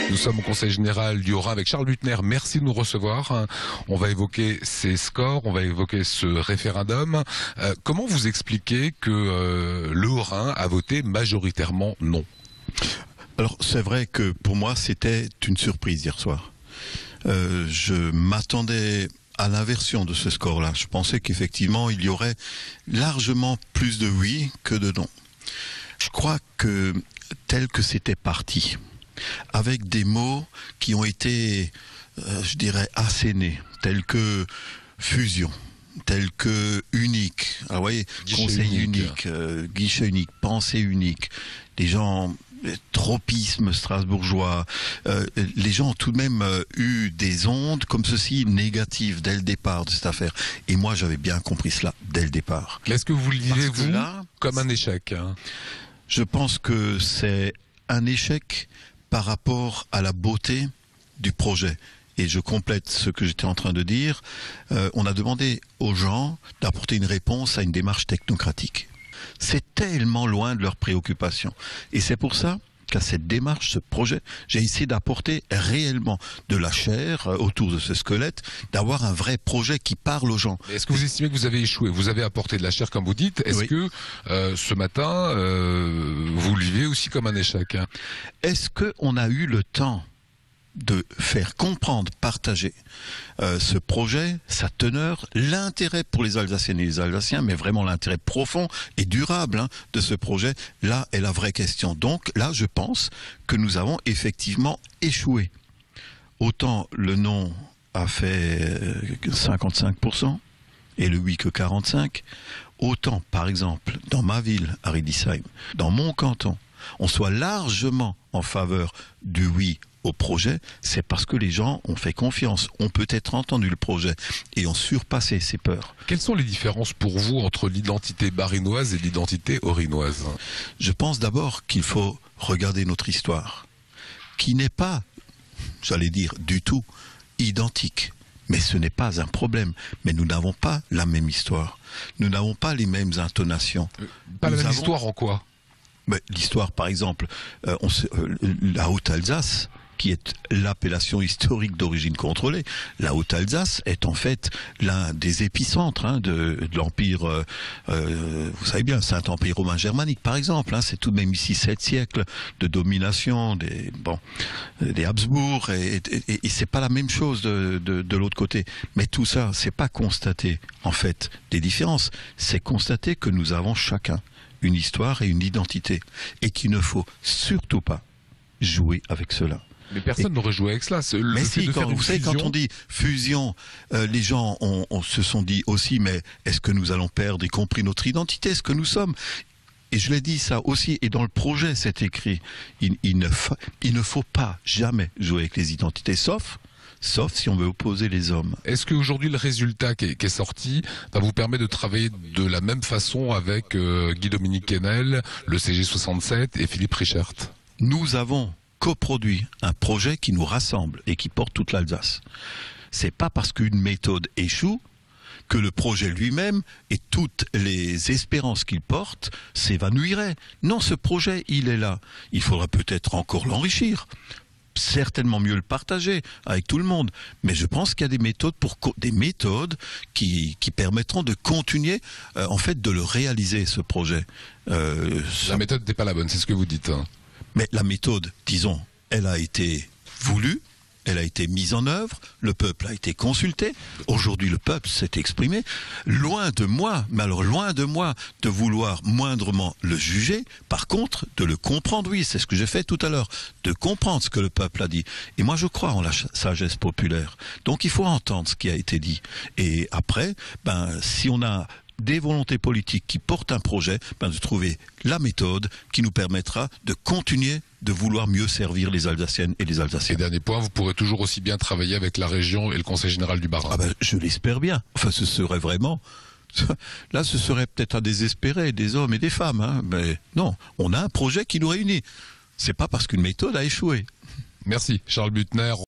Nous sommes au Conseil général du Haut-Rhin avec Charles Buttner. Merci de nous recevoir. On va évoquer ces scores, on va évoquer ce référendum. Comment vous expliquez que le Haut-Rhin a voté majoritairement non? Alors c'est vrai que pour moi c'était une surprise hier soir. Je m'attendais à l'inversion de ce score-là. Je pensais qu'effectivement il y aurait largement plus de oui que de non. Je crois que tel que c'était parti, avec des mots qui ont été, je dirais, assénés, tels que fusion, tels que unique, alors, vous voyez, conseil unique, guichet unique, pensée unique, les gens, tropisme strasbourgeois, les gens ont tout de même eu des ondes comme ceci négatives dès le départ de cette affaire. Et moi j'avais bien compris cela dès le départ. Est-ce que vous le vivez, vous, comme un échec? Je pense que c'est un échec par rapport à la beauté du projet. Et je complète ce que j'étais en train de dire. On a demandé aux gens d'apporter une réponse à une démarche technocratique. C'est tellement loin de leurs préoccupations. Et c'est pour ça qu'à cette démarche, ce projet, j'ai essayé d'apporter réellement de la chair autour de ce squelette, d'avoir un vrai projet qui parle aux gens. Est-ce que vous estimez que vous avez échoué? Vous avez apporté de la chair, comme vous dites. Est-ce que ce matin, vous le vivez aussi comme un échec? Est-ce qu'on a eu le temps de faire comprendre, partager ce projet, sa teneur, l'intérêt pour les Alsaciennes et les Alsaciens, mais vraiment l'intérêt profond et durable de ce projet, là est la vraie question. Donc là, je pense que nous avons effectivement échoué. Autant le non a fait 55% et le oui que 45%, autant par exemple dans ma ville, à Riedisheim, dans mon canton, on soit largement en faveur du oui au projet, c'est parce que les gens ont fait confiance, ont peut-être entendu le projet et ont surpassé ses peurs. Quelles sont les différences pour vous entre l'identité barinoise et l'identité haut-rhinoise? Je pense d'abord qu'il faut regarder notre histoire, qui n'est pas, j'allais dire, du tout identique. Mais ce n'est pas un problème. Mais nous n'avons pas la même histoire. Nous n'avons pas les mêmes intonations. Pas la même histoire en quoi? L'histoire, par exemple, la Haute-Alsace, qui est l'appellation historique d'origine contrôlée. La Haute-Alsace est en fait l'un des épicentres de l'Empire, vous savez bien, Saint-Empire romain germanique par exemple. C'est tout de même ici 7 siècles de domination des Habsbourg, et c'est pas la même chose de l'autre côté. Mais tout ça, c'est pas constater en fait des différences, c'est constater que nous avons chacun une histoire et une identité, et qu'il ne faut surtout pas jouer avec cela. Mais personne n'aurait joué avec cela. Mais si, vous savez, quand on dit fusion, les gens se sont dit aussi, mais est-ce que nous allons perdre, y compris notre identité, ce que nous sommes? Et je l'ai dit ça aussi, et dans le projet c'est écrit, il ne faut pas jamais jouer avec les identités, sauf si on veut opposer les hommes. Est-ce qu'aujourd'hui le résultat qui est sorti va vous permettre de travailler de la même façon avec Guy-Dominique Kennel, le CG67 et Philippe Richert? Nous avons coproduit un projet qui nous rassemble et qui porte toute l'Alsace. C'est pas parce qu'une méthode échoue que le projet lui-même et toutes les espérances qu'il porte s'évanouiraient. Non, ce projet, il est là. Il faudra peut-être encore l'enrichir, certainement mieux le partager avec tout le monde. Mais je pense qu'il y a des méthodes qui permettront de continuer, en fait, de le réaliser, ce projet. La méthode n'est pas la bonne, c'est ce que vous dites. Mais la méthode, disons, elle a été voulue, elle a été mise en œuvre, le peuple a été consulté, aujourd'hui le peuple s'est exprimé. Loin de moi, mais alors loin de moi de vouloir moindrement le juger, par contre de le comprendre, oui, c'est ce que j'ai fait tout à l'heure, de comprendre ce que le peuple a dit. Et moi je crois en la sagesse populaire, donc il faut entendre ce qui a été dit. Et après, si on a des volontés politiques qui portent un projet, de trouver la méthode qui nous permettra de continuer de vouloir mieux servir les Alsaciennes et les Alsaciens. Et dernier point, vous pourrez toujours aussi bien travailler avec la région et le Conseil général du Bas-Rhin. Je l'espère bien. Enfin, ce serait vraiment... Là, ce serait peut-être à désespérer des hommes et des femmes. Mais non, on a un projet qui nous réunit. C'est pas parce qu'une méthode a échoué. Merci, Charles Buttner.